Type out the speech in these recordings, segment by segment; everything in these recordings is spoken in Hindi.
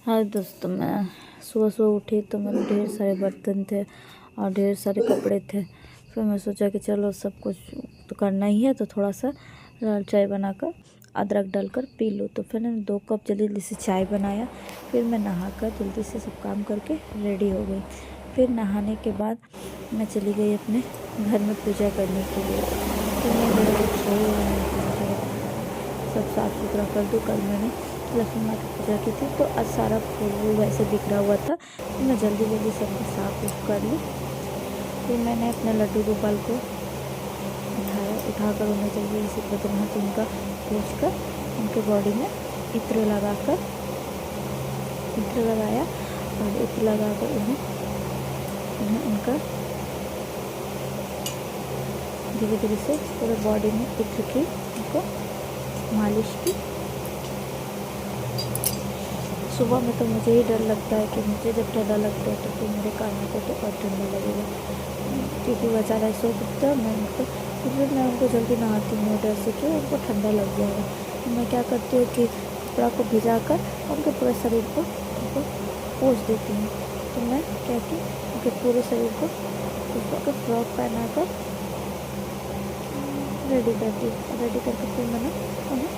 हाय दोस्तों, मैं सुबह सुबह उठी तो मेरे ढेर सारे बर्तन थे और ढेर सारे कपड़े थे। फिर मैं सोचा कि चलो सब कुछ तो करना ही है, तो थोड़ा सा लाल चाय बनाकर अदरक डालकर पी लूँ। तो फिर मैंने 2 कप जल्दी से चाय बनाया। फिर मैं नहाकर जल्दी से सब काम करके रेडी हो गई। फिर नहाने के बाद मैं चली गई अपने घर में पूजा करने के लिए। फिर मैं सब साफ़ सुथरा कर दूँ। कल मैंने लक्ष्मी माँ की पूजा की थी, तो आज सारा फूल वैसे बिखरा हुआ था, तो मैं जल्दी जल्दी सब साफ कर ली। फिर मैंने अपने लड्डू गोपाल को उठाकर उन्हें जल्दी से बदनाथ उनका पोंछ कर उनके बॉडी में इत्र लगाया और इत्र लगाकर उन्हें उनका धीरे धीरे से पूरे बॉडी में इत्र की उनको मालिश की। सुबह में तो मुझे ही डर लगता है कि मुझे जब ठंडा लगता है तो फिर मेरे कानों को तो और ठंडा लगेगा, क्योंकि वो ज़्यादा सो सकता है। फिर मैं उनको जल्दी नहाती हूँ डर से कि उनको ठंडा लग जाएगा। तो मैं क्या करती हूँ कि कपड़ा को भिजा कर उनके पूरे शरीर को उनको पोंछ देती हूँ। तो मैं क्या कि उनके पूरे शरीर को उसको फ्रॉक पहना कर रेडी करके फिर मैंने उन्हें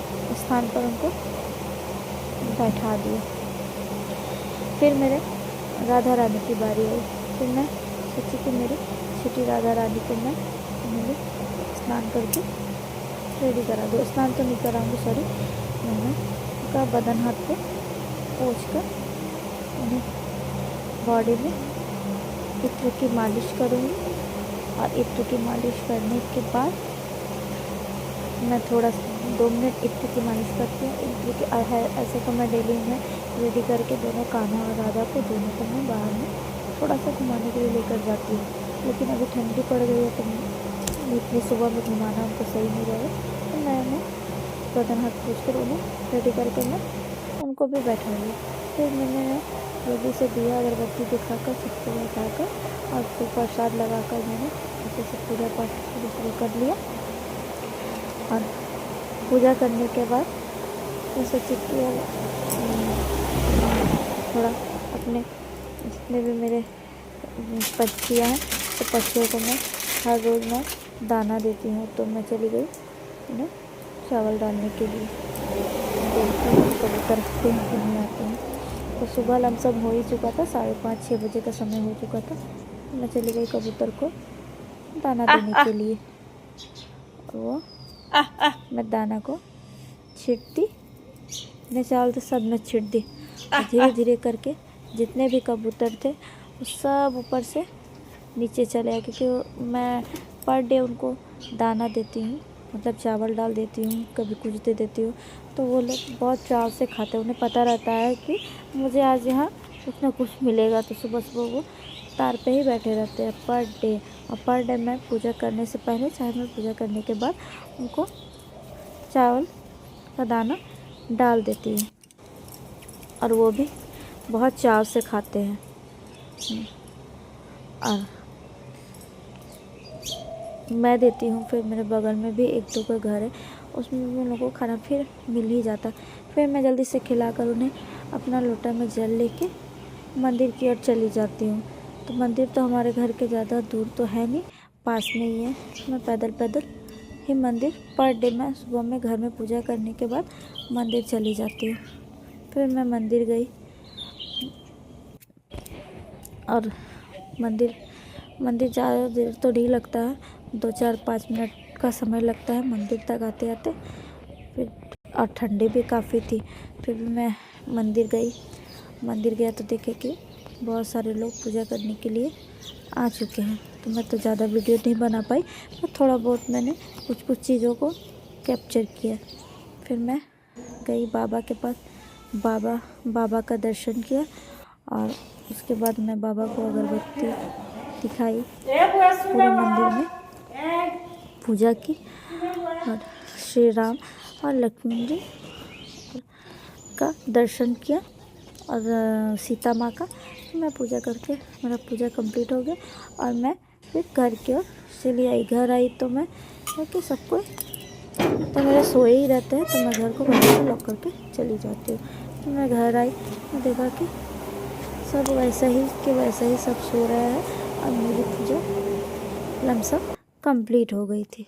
स्थान पर उनको बैठा दिया। फिर मेरे राधा रानी की बारी आई। फिर मैं सोची कि मेरी छोटी राधा रानी को मैं स्नान करके रेडी करा दूँ। स्नान तो नहीं कराऊँगी, सॉरी, मैंने उनका बदन हाथ पे पोंछ कर उन्हें बॉडी में इत्र की मालिश करूँगी। और इत्र की मालिश करने के बाद मैं थोड़ा 2 मिनट इत्र की मालिश करती हूँ। इत्र की ऐसे तो मैं डेली में रेडी करके दोनों कान्हा और राधा को दोनों को मैं बाहर में थोड़ा सा घुमाने के लिए लेकर जाती हूँ। लेकिन अभी ठंडी पड़ गई है तो इतनी सुबह में घुमाना उनको सही नहीं रहेगा। तो मैंने बदन हाथ पोंछ कर उन्हें रेडी करके मैं उनको भी बैठा ली। फिर मैंने जल्दी से दिया अगरबत्ती दिखाकर सबको बैठाकर और फिर प्रसाद लगाकर मैंने अच्छे से पूजा पाठ शुरू कर लिया। और पूजा करने के बाद मैं सोची कि थोड़ा अपने जितने भी मेरे पक्षियाँ हैं तो पक्षियों को मैं हर रोज़ मैं दाना देती हूँ। तो मैं चली गई उन्हें चावल डालने के लिए। देखती हूँ कबूतर आते हैं कि नहीं आते हैं। तो सुबह लमसम हो ही चुका था, 5:30-6 बजे का समय हो चुका था। मैं चली गई कबूतर को दाना देने के लिए। वो मैं दाना को छींटती, अपने चावल तो सब में छींट दी। धीरे धीरे करके जितने भी कबूतर थे वो सब ऊपर से नीचे चले आए, क्योंकि मैं पर डे उनको दाना देती हूँ, मतलब चावल डाल देती हूँ, कभी कुछ दे देती हूँ। तो वो लोग बहुत चाव से खाते हैं। उन्हें पता रहता है कि मुझे आज यहाँ कुछ ना कुछ मिलेगा, तो सुबह सुबह वो तार पे ही बैठे रहते हैं पर डे। और पर डे मैं पूजा करने से पहले चाहे मैं पूजा करने के बाद उनको चावल का दाना डाल देती हूँ और वो भी बहुत चाव से खाते हैं। और मैं देती हूँ, फिर मेरे बगल में भी 1-2 का घर है, उसमें भी उन लोगों को खाना फिर मिल ही जाता। फिर मैं जल्दी से खिलाकर उन्हें अपना लोटा में जल लेके मंदिर की ओर चली जाती हूँ। तो मंदिर तो हमारे घर के ज़्यादा दूर तो है नहीं, पास में ही है। मैं पैदल ही मंदिर पर डे मैं सुबह में घर में पूजा करने के बाद मंदिर चली जाती हूँ। फिर मैं मंदिर गई और मंदिर ज़्यादा देर तो नहीं लगता है, 2-4-5 मिनट का समय लगता है मंदिर तक आते आते। फिर और ठंडी भी काफ़ी थी। फिर भी मैं मंदिर गया तो देखे कि बहुत सारे लोग पूजा करने के लिए आ चुके हैं। तो मैं तो ज़्यादा वीडियो नहीं बना पाई, तो थोड़ा बहुत मैंने कुछ चीज़ों को कैप्चर किया। फिर मैं गई बाबा के पास, बाबा का दर्शन किया और उसके बाद मैं बाबा को अगरबत्ती दिखाई, पूरे मंदिर में पूजा की और श्री राम और लक्ष्मण जी का दर्शन किया और सीता माँ का। मैं पूजा करके मेरा पूजा कंप्लीट हो गया और मैं फिर घर की ओर चली आई। घर आई तो मैं कि सब कोई तो मेरे सोए ही रहते हैं, तो मैं घर को बंद कर लॉक करके चली जाती हूँ। तो मैं घर आई देखा कि सब वैसा ही कि वैसा ही सब सो रहा है और मेरी पूजा लमसम कंप्लीट हो गई थी।